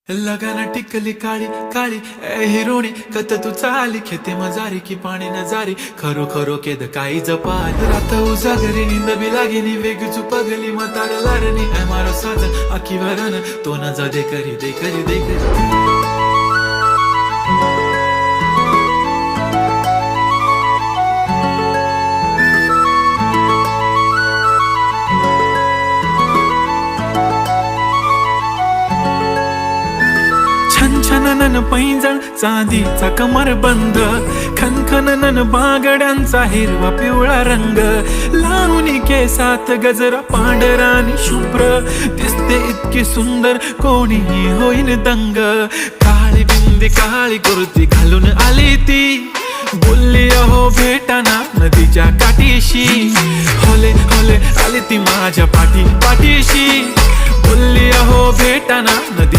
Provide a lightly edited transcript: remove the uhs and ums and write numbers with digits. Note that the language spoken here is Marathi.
लगाना टिकली काळी काळी ए हिरोणी कत तू चाली खेते मजारी की पाणी नजारी खरो खरो केद काही जपाल रात उजागरी निंद बी लागेनी वेग चुपगली मतार लारणी ए मारो साजन आखी वरन तो न जा दे करी दे करी दे करी छनछननन पैंजण चांदीचा कमर बंद खनखननन बागड्यांचा हिरवा पिवळा रंग लावणी केसात गजरा पांढरा आणि शुभ्र दिसते इतकी सुंदर कोणीही होईन दंग काळी बिंदी काळी कुर्ती घालून आली ती बोलली अहो भेटाना नदीच्या काठीशी होले होले आली ती माझ्या पाठीशी बोलली अहो भेटाना नदी